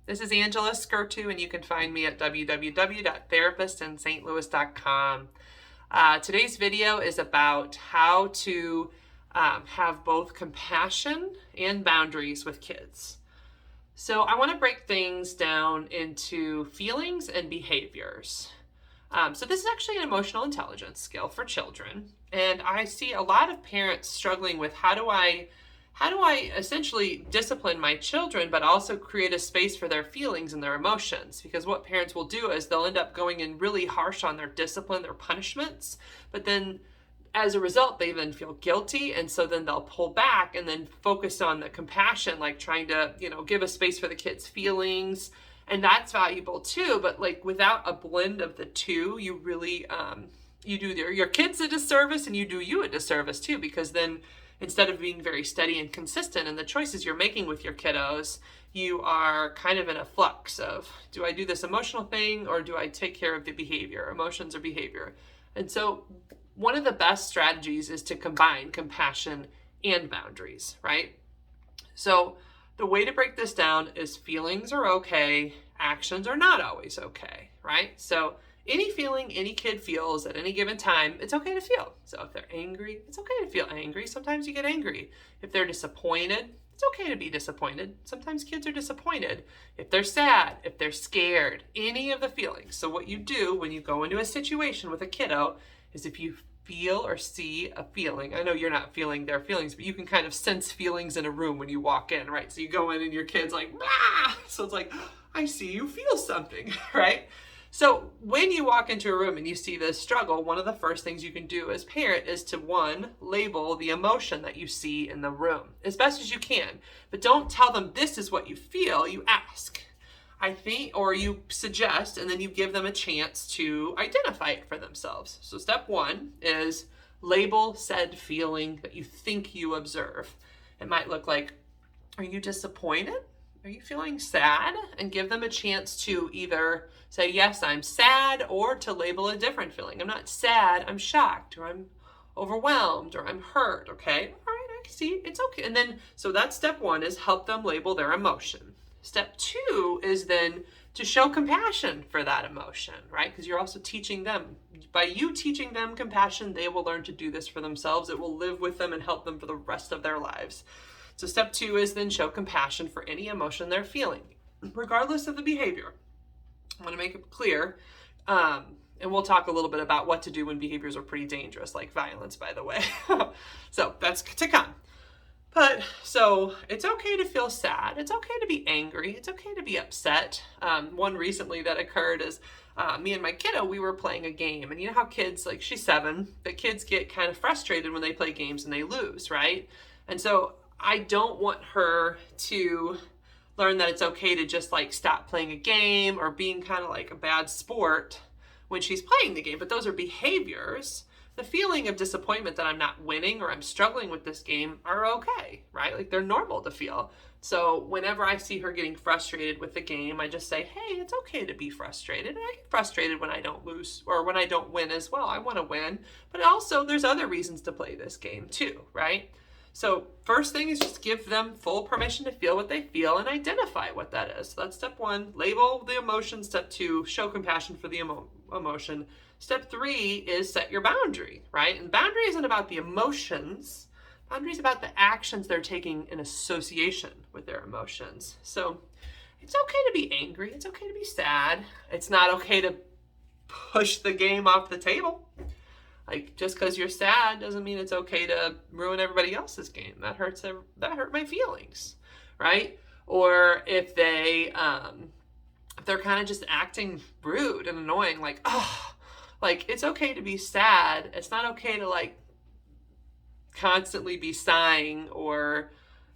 This is Angela Skurtu, and you can find me at www.therapistintstlouis.com. Today's video is about how to have both compassion and boundaries with kids. So I want to break things down into feelings and behaviors. So this is actually an emotional intelligence skill for children. And I see a lot of parents struggling with how do I essentially discipline my children, but also create a space for their feelings and their emotions? Because what parents will do is they'll end up going in really harsh on their discipline, their punishments, but then as a result, they then feel guilty. And so then they'll pull back and then focus on the compassion, like trying to, give a space for the kids' feelings. And that's valuable too. But like without a blend of the two, you really, you do your kids a disservice and you do you a disservice too, because then instead of being very steady and consistent in the choices you're making with your kiddos, you are kind of in a flux of, do I do this emotional thing or do I take care of the behavior, emotions or behavior? And so one of the best strategies is to combine compassion and boundaries, right? So the way to break this down is feelings are okay, actions are not always okay, right? So any feeling any kid feels at any given time, it's okay to feel. So if they're angry, it's okay to feel angry. Sometimes you get angry. If they're disappointed, it's okay to be disappointed. Sometimes kids are disappointed. If they're sad, if they're scared, any of the feelings. So what you do when you go into a situation with a kiddo is if you feel or see a feeling, I know you're not feeling their feelings, but you can kind of sense feelings in a room when you walk in, right? So you go in and your kid's like, ah! So it's like, I see you feel something, right? So when you walk into a room and you see this struggle, one of the first things you can do as parent is to, one, label the emotion that you see in the room as best as you can. But don't tell them this is what you feel. You ask, I think, or you suggest, and then you give them a chance to identify it for themselves. So step one is label said feeling that you think you observe. It might look like, are you disappointed? Are you feeling sad? And give them a chance to either say, yes, I'm sad, or to label a different feeling. I'm not sad, I'm shocked, or I'm overwhelmed, or I'm hurt, okay? All right, I see, it's okay. And then, so that's step one, is help them label their emotion. Step two is then to show compassion for that emotion, right? Because you're also teaching them. By you teaching them compassion, they will learn to do this for themselves. It will live with them and help them for the rest of their lives. So step two is then show compassion for any emotion they're feeling, regardless of the behavior. I want to make it clear, and we'll talk a little bit about what to do when behaviors are pretty dangerous, like violence, by the way. So that's to come. But so it's okay to feel sad. It's okay to be angry. It's okay to be upset. One recently that occurred is me and my kiddo, we were playing a game. And you know how kids, like she's 7, the kids get kind of frustrated when they play games and they lose, right? And so I don't want her to learn that it's okay to just like stop playing a game or being kind of like a bad sport when she's playing the game. But those are behaviors. The feeling of disappointment that I'm not winning or I'm struggling with this game are okay, right? Like they're normal to feel. So whenever I see her getting frustrated with the game, I just say, hey, it's okay to be frustrated. And I get frustrated when I don't lose or when I don't win as well. I want to win. But also there's other reasons to play this game too, right? So first thing is just give them full permission to feel what they feel and identify what that is. So that's step one, label the emotion. Step two, show compassion for the emotion. Step three is set your boundary, right? And boundary isn't about the emotions. Boundary is about the actions they're taking in association with their emotions. So it's okay to be angry. It's okay to be sad. It's not okay to push the game off the table. Like just because you're sad doesn't mean it's okay to ruin everybody else's game. That hurt my feelings, right? Or if they're kind of just acting rude and annoying, like, oh, like it's okay to be sad. It's not okay to like constantly be sighing or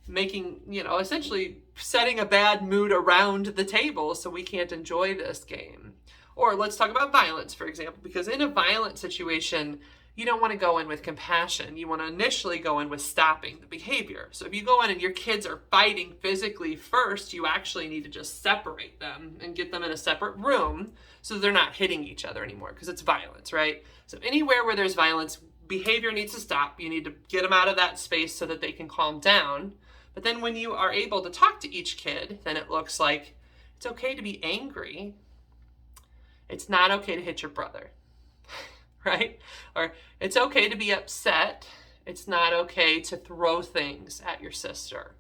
making, essentially setting a bad mood around the table so we can't enjoy this game. Or let's talk about violence, for example, because in a violent situation, you don't want to go in with compassion. You want to initially go in with stopping the behavior. So if you go in and your kids are fighting physically first, you actually need to just separate them and get them in a separate room so they're not hitting each other anymore because it's violence, right? So anywhere where there's violence, behavior needs to stop. You need to get them out of that space so that they can calm down. But then when you are able to talk to each kid, then it looks like It's okay to be angry. It's not okay to hit your brother, right? Or it's okay to be upset. It's not okay to throw things at your sister.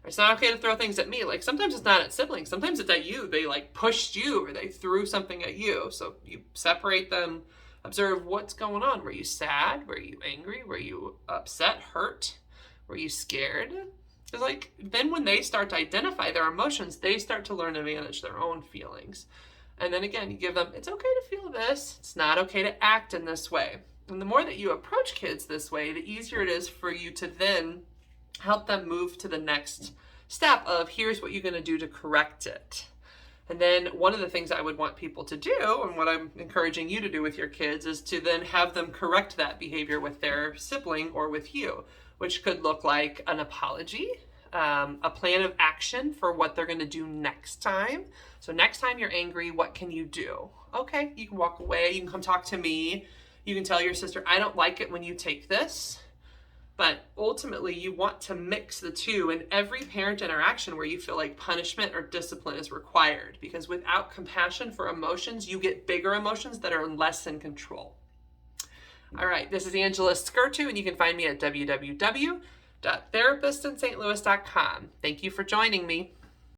It's not okay to throw things at me. Like sometimes it's not at siblings. Sometimes it's at you. They like pushed you or they threw something at you. So you separate them, observe what's going on. Were you sad? Were you angry? Were you upset, hurt? Were you scared? Because like then when they start to identify their emotions, they start to learn to manage their own feelings. And then again, you give them, it's okay to feel this. It's not okay to act in this way. And the more that you approach kids this way, the easier it is for you to then help them move to the next step of here's what you're going to do to correct it. And then one of the things I would want people to do, and what I'm encouraging you to do with your kids, is to then have them correct that behavior with their sibling or with you, which could look like an apology, a plan of action for what they're going to do next time. So next time you're angry, what can you do? Okay, you can walk away. You can come talk to me. You can tell your sister, I don't like it when you take this. But ultimately, you want to mix the two in every parent interaction where you feel like punishment or discipline is required. Because without compassion for emotions, you get bigger emotions that are less in control. All right, this is Angela Skurtu, and you can find me at www.therapistintlouis.com. Thank you for joining me.